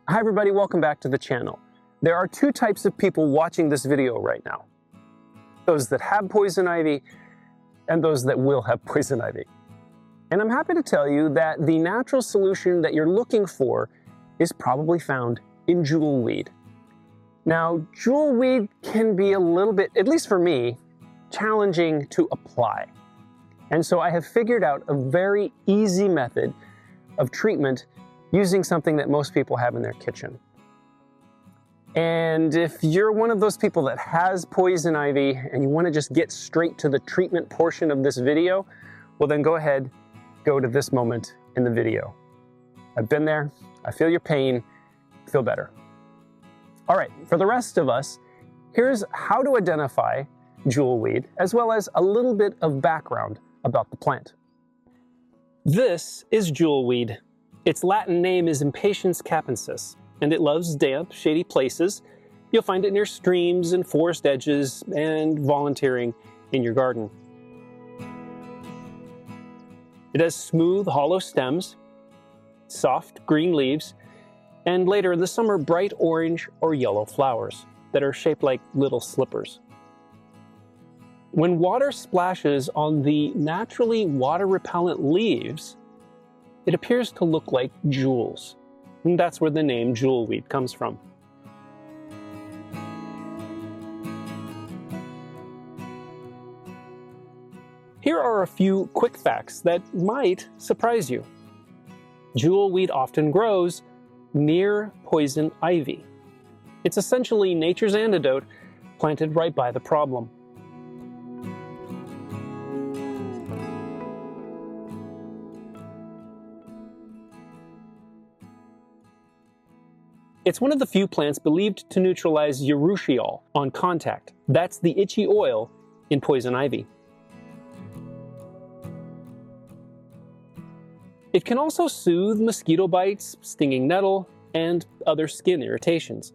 Hi everybody, welcome back to the channel. There are two types of people watching this video right now. Those that have poison ivy and those that will have poison ivy. And I'm happy to tell you that the natural solution that you're looking for is probably found in jewelweed. Now, jewelweed can be a little bit, at least for me, challenging to apply. And so I have figured out a very easy method of treatment using something that most people have in their kitchen. And if you're one of those people that has poison ivy and you want to just get straight to the treatment portion of this video, well then go ahead, go to this moment in the video. I've been there, I feel your pain, feel better. All right, for the rest of us, here's how to identify jewelweed, as well as a little bit of background about the plant. This is jewelweed. Its Latin name is Impatiens capensis, and it loves damp, shady places. You'll find it near streams and forest edges and volunteering in your garden. It has smooth, hollow stems, soft green leaves, and later in the summer, bright orange or yellow flowers that are shaped like little slippers. When water splashes on the naturally water-repellent leaves, it appears to look like jewels. And that's where the name jewelweed comes from. Here are a few quick facts that might surprise you. Jewelweed often grows near poison ivy. It's essentially nature's antidote, planted right by the problem. It's one of the few plants believed to neutralize Urushiol on contact. That's the itchy oil in poison ivy. It can also soothe mosquito bites, stinging nettle, and other skin irritations.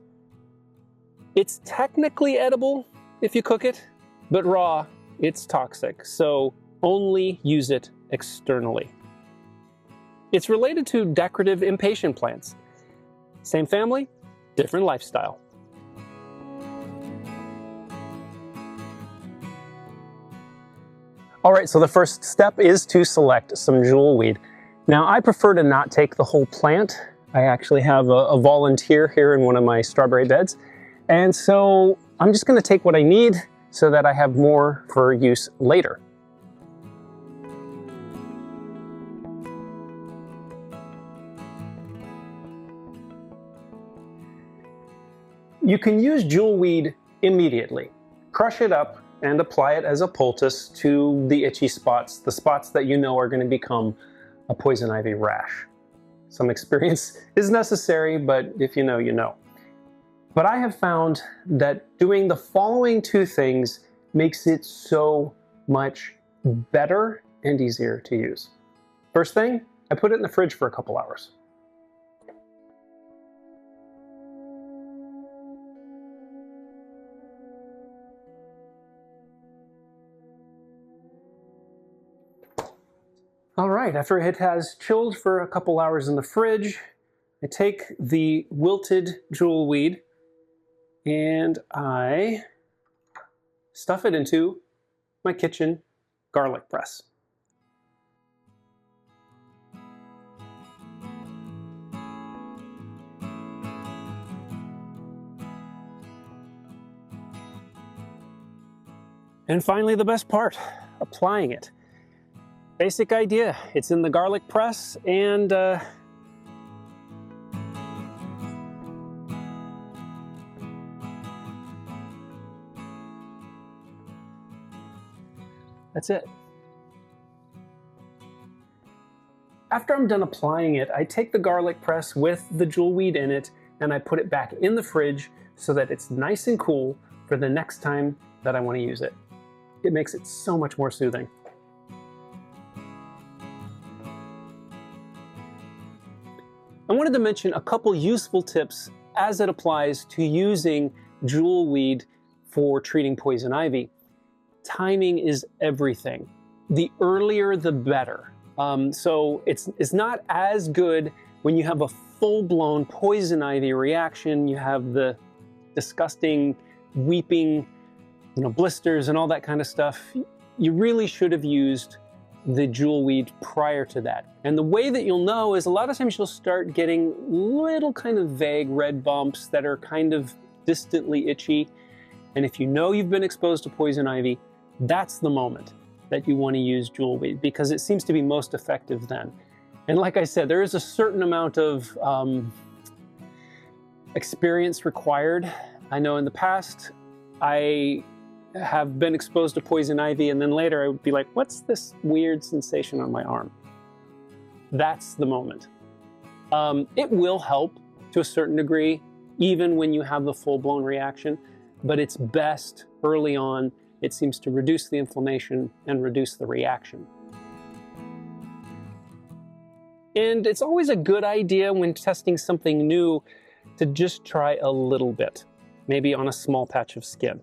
It's technically edible if you cook it, but raw, it's toxic, so only use it externally. It's related to decorative impatient plants. Same family, different lifestyle. All right, so the first step is to select some jewelweed. Now, I prefer to not take the whole plant. I actually have a volunteer here in one of my strawberry beds. And so I'm just gonna take what I need so that I have more for use later. You can use jewelweed immediately. Crush it up and apply it as a poultice to the itchy spots, the spots that you know are going to become a poison ivy rash. Some experience is necessary, but if you know, you know. But I have found that doing the following two things makes it so much better and easier to use. First thing, I put it in the fridge for a couple hours. All right, after it has chilled for a couple hours in the fridge, I take the wilted jewelweed and I stuff it into my kitchen garlic press. And finally, the best part, applying it. Basic idea, it's in the garlic press and that's it. After I'm done applying it, I take the garlic press with the jewelweed in it and I put it back in the fridge so that it's nice and cool for the next time that I want to use it. It makes it so much more soothing. I wanted to mention a couple useful tips as it applies to using jewelweed for treating poison ivy. Timing is everything. The earlier the better. So it's not as good when you have a full-blown poison ivy reaction, you have the disgusting weeping, blisters and all that kind of stuff, you really should have used the Jewelweed prior to that. And the way that you'll know is a lot of times you'll start getting little kind of vague red bumps that are kind of distantly itchy. And if you know you've been exposed to poison ivy, that's the moment that you want to use Jewelweed, because it seems to be most effective then. And like I said, there is a certain amount of experience required. I know in the past, I have been exposed to poison ivy, and then later I would be like, what's this weird sensation on my arm? That's the moment. It will help to a certain degree, even when you have the full-blown reaction, but it's best early on. It seems to reduce the inflammation and reduce the reaction. And it's always a good idea when testing something new to just try a little bit, maybe on a small patch of skin.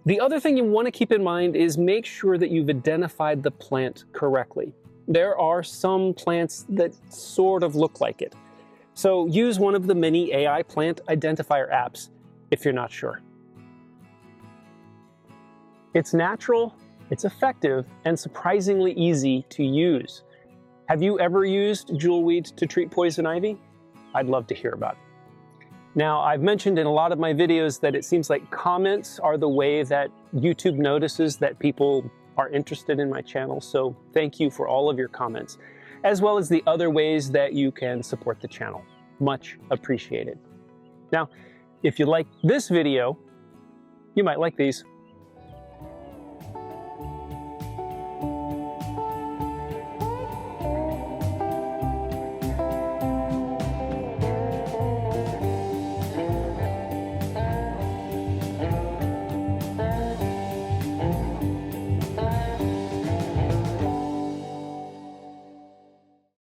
The other thing you want to keep in mind is make sure that you've identified the plant correctly. There are some plants that sort of look like it. So use one of the many AI plant identifier apps if you're not sure. It's natural, it's effective, and surprisingly easy to use. Have you ever used Jewelweed to treat poison ivy? I'd love to hear about it. Now, I've mentioned in a lot of my videos that it seems like comments are the way that YouTube notices that people are interested in my channel, so thank you for all of your comments, as well as the other ways that you can support the channel. Much appreciated. Now, if you like this video, you might like these.